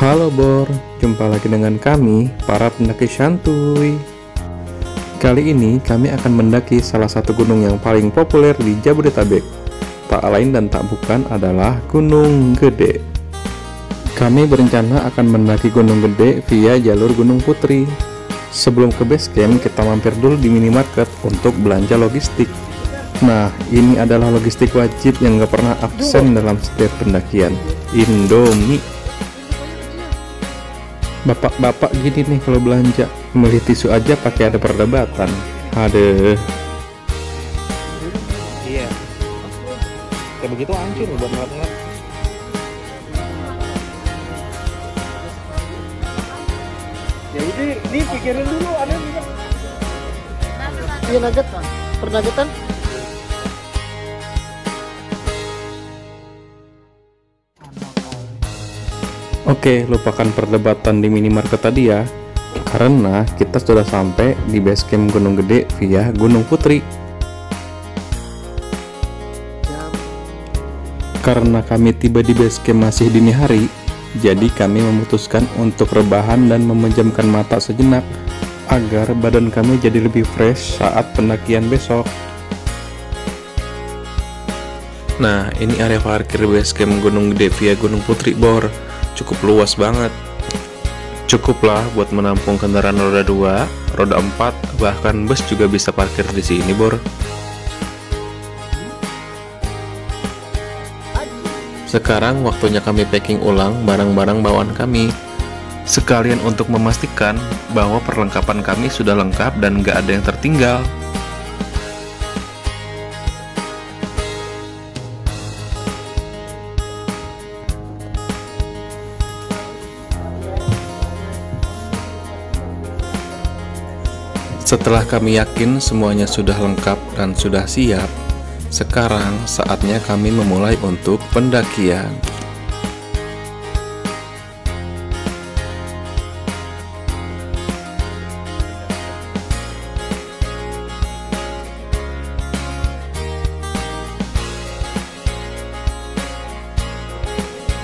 Halo Bor, jumpa lagi dengan kami, para pendaki santuy. Kali ini kami akan mendaki salah satu gunung yang paling populer di Jabodetabek. Tak lain dan tak bukan adalah Gunung Gede. Kami berencana akan mendaki Gunung Gede via jalur Gunung Putri. Sebelum ke base camp, kita mampir dulu di minimarket untuk belanja logistik. Nah, ini adalah logistik wajib yang gak pernah absen dalam setiap pendakian, Indomie. Bapak-bapak gini nih kalau belanja, beli tisu aja pakai ada perdebatan. Aduh. Iya. Kayak begitu hancur buat ngelap-ngelap. Ya udah, ini pikirin dulu ada juga. Iya nugget kan? Pernagetan? Oke, lupakan perdebatan di minimarket tadi ya, karena kita sudah sampai di base camp Gunung Gede via Gunung Putri. Karena kami tiba di base camp masih dini hari, jadi kami memutuskan untuk rebahan dan memejamkan mata sejenak agar badan kami jadi lebih fresh saat pendakian besok. Nah, ini area parkir base camp Gunung Gede via Gunung Putri, Bor. Cukup luas banget. Cukuplah buat menampung kendaraan roda 2, roda 4, bahkan bus juga bisa parkir di sini, Bor. Sekarang waktunya kami packing ulang barang-barang bawaan kami. Sekalian untuk memastikan bahwa perlengkapan kami sudah lengkap dan gak ada yang tertinggal. Setelah kami yakin semuanya sudah lengkap dan sudah siap, sekarang saatnya kami memulai untuk pendakian.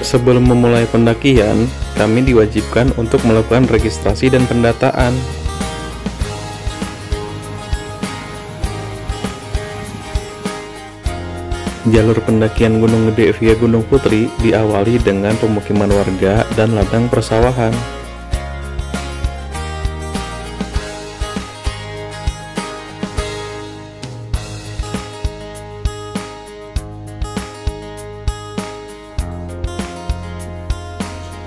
Sebelum memulai pendakian, kami diwajibkan untuk melakukan registrasi dan pendataan. Jalur pendakian Gunung Gede via Gunung Putri diawali dengan pemukiman warga dan ladang persawahan.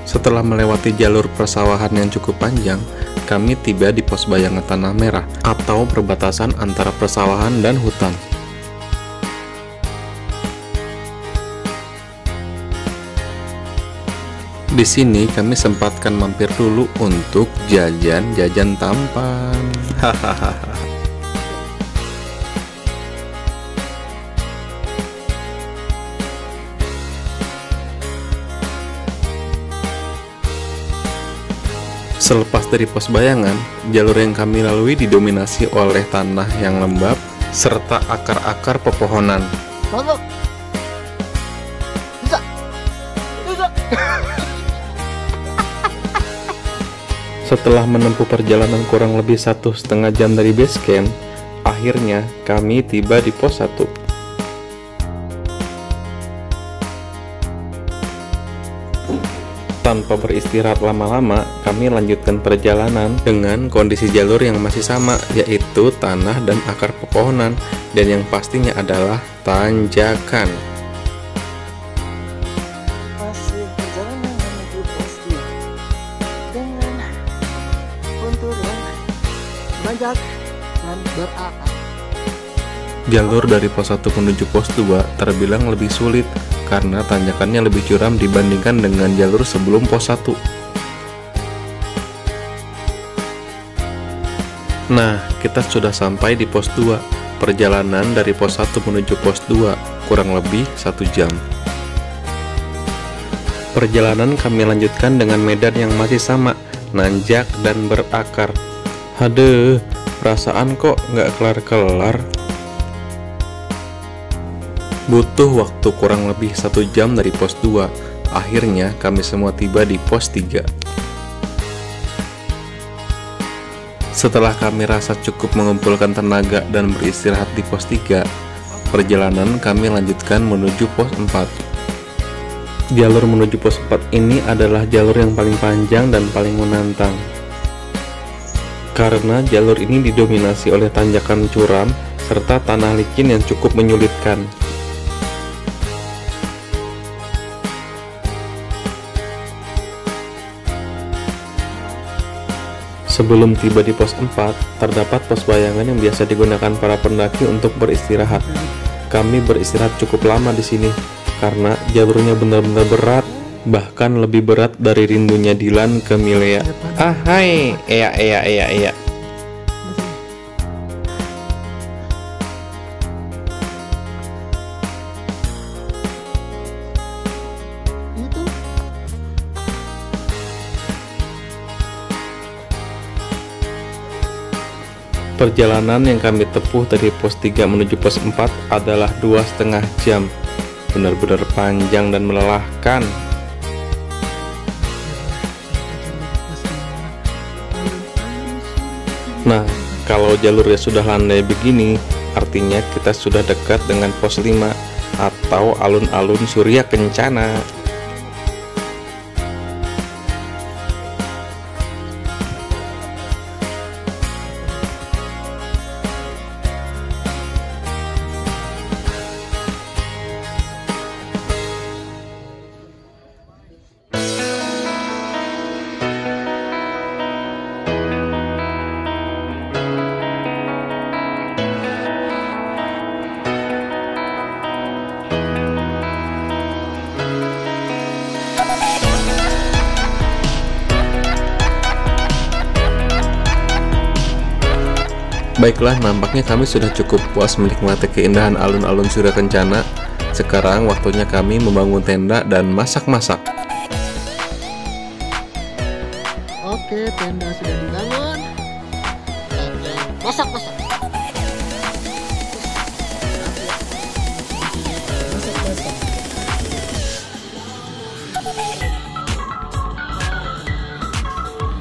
Setelah melewati jalur persawahan yang cukup panjang, kami tiba di pos bayangan tanah merah atau perbatasan antara persawahan dan hutan. Di sini kami sempatkan mampir dulu untuk jajan tampan. Hahaha. Selepas dari pos bayangan, jalur yang kami lalui didominasi oleh tanah yang lembab serta akar-akar pepohonan. Masuk. Bisa. Setelah menempuh perjalanan kurang lebih 1,5 jam dari base camp, akhirnya kami tiba di pos 1. Tanpa beristirahat lama-lama, kami lanjutkan perjalanan dengan kondisi jalur yang masih sama, yaitu tanah dan akar pepohonan, dan yang pastinya adalah tanjakan. Masih perjalanan menuju pos 2 dengan kontur yang nanjak dan berakar. Jalur dari pos 1 menuju pos 2 terbilang lebih sulit karena tanjakannya lebih curam dibandingkan dengan jalur sebelum pos 1. Nah, kita sudah sampai di pos 2. Perjalanan dari pos 1 menuju pos 2 kurang lebih 1 jam. Perjalanan kami lanjutkan dengan medan yang masih sama, nanjak dan berakar. Aduh, perasaan kok nggak kelar-kelar. Butuh waktu kurang lebih 1 jam dari pos 2, Akhirnya kami semua tiba di pos 3. Setelah kami rasa cukup mengumpulkan tenaga dan beristirahat di pos 3, perjalanan kami lanjutkan menuju pos 4. Jalur menuju pos 4 ini adalah jalur yang paling panjang dan paling menantang. Karena jalur ini didominasi oleh tanjakan curam serta tanah licin yang cukup menyulitkan. Sebelum tiba di pos 4, terdapat pos bayangan yang biasa digunakan para pendaki untuk beristirahat. Kami beristirahat cukup lama di sini karena jalurnya benar-benar berat, bahkan lebih berat dari rindunya Dilan ke Milea. Ah hai, iya. Itu. Perjalanan yang kami tempuh dari pos 3 menuju pos 4 adalah 2,5 jam. Benar-benar panjang dan melelahkan. Nah, kalau jalurnya sudah landai begini, artinya kita sudah dekat dengan pos 5 atau alun-alun Surya Kencana. Baiklah, nampaknya kami sudah cukup puas menikmati keindahan alun-alun Surya Kencana. Sekarang waktunya kami membangun tenda dan masak-masak. Oke, tenda sudah dibangun. Masak.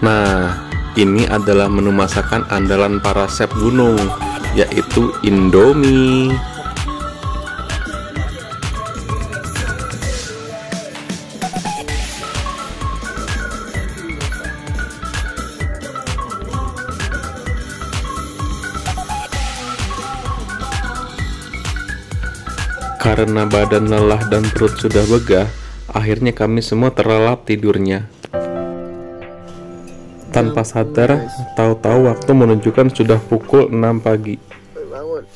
Nah, ini adalah menu masakan andalan para chef gunung, yaitu Indomie. Karena badan lelah dan perut sudah begah, akhirnya kami semua terlelap tidurnya. Tanpa sadar, tahu-tahu waktu menunjukkan sudah pukul 6 pagi. Bangun.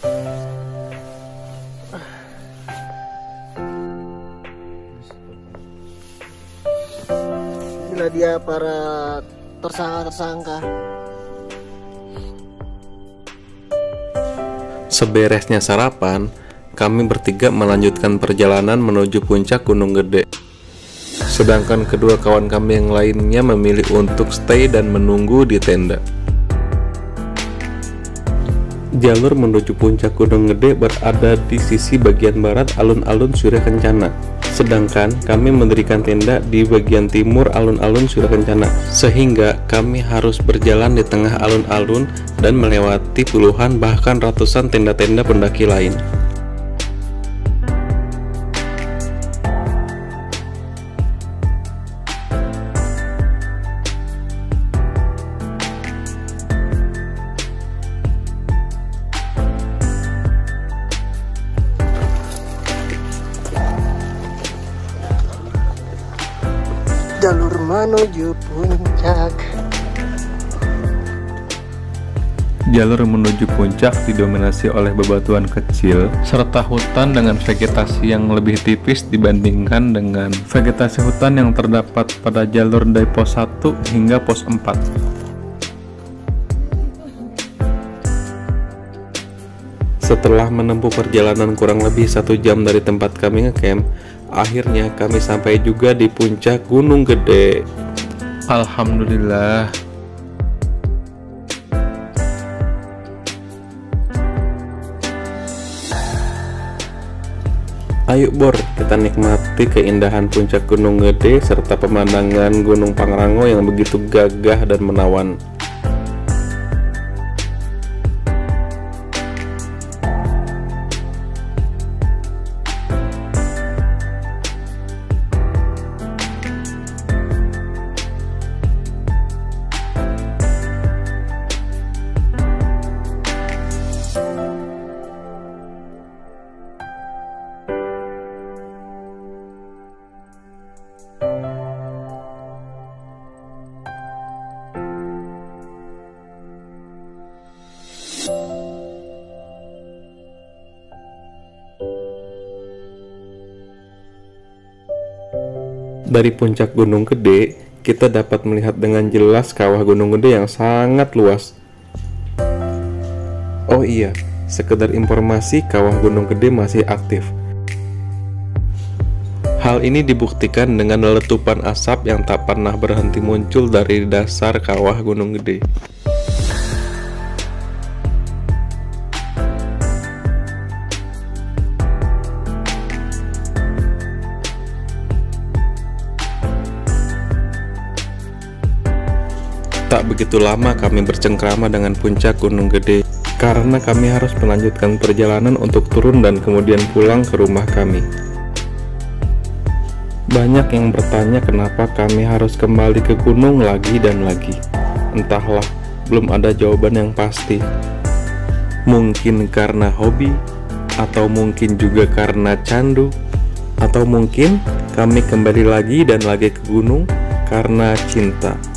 Inilah dia para tersangka. Seberesnya sarapan, kami bertiga melanjutkan perjalanan menuju puncak Gunung Gede. Sedangkan kedua kawan kami yang lainnya memilih untuk stay dan menunggu di tenda. Jalur menuju puncak Gunung Gede berada di sisi bagian barat alun-alun Surya Kencana. Sedangkan kami mendirikan tenda di bagian timur alun-alun Surya Kencana. Sehingga kami harus berjalan di tengah alun-alun dan melewati puluhan bahkan ratusan tenda-tenda pendaki lain. Jalur menuju puncak. Jalur menuju puncak didominasi oleh bebatuan kecil serta hutan dengan vegetasi yang lebih tipis dibandingkan dengan vegetasi hutan yang terdapat pada jalur dari pos 1 hingga pos 4. Setelah menempuh perjalanan kurang lebih 1 jam dari tempat kami ngecamp, akhirnya kami sampai juga di puncak Gunung Gede. Alhamdulillah. Ayo Bor, kita nikmati keindahan puncak Gunung Gede serta pemandangan Gunung Pangrango yang begitu gagah dan menawan. Dari puncak Gunung Gede, kita dapat melihat dengan jelas kawah Gunung Gede yang sangat luas. Oh iya, sekedar informasi, kawah Gunung Gede masih aktif. Hal ini dibuktikan dengan letupan asap yang tak pernah berhenti muncul dari dasar kawah Gunung Gede. Tak begitu lama kami bercengkrama dengan puncak Gunung Gede karena kami harus melanjutkan perjalanan untuk turun dan kemudian pulang ke rumah kami. Banyak yang bertanya kenapa kami harus kembali ke gunung lagi dan lagi. Entahlah, belum ada jawaban yang pasti. Mungkin karena hobi, atau mungkin juga karena candu, atau mungkin kami kembali lagi dan lagi ke gunung karena cinta.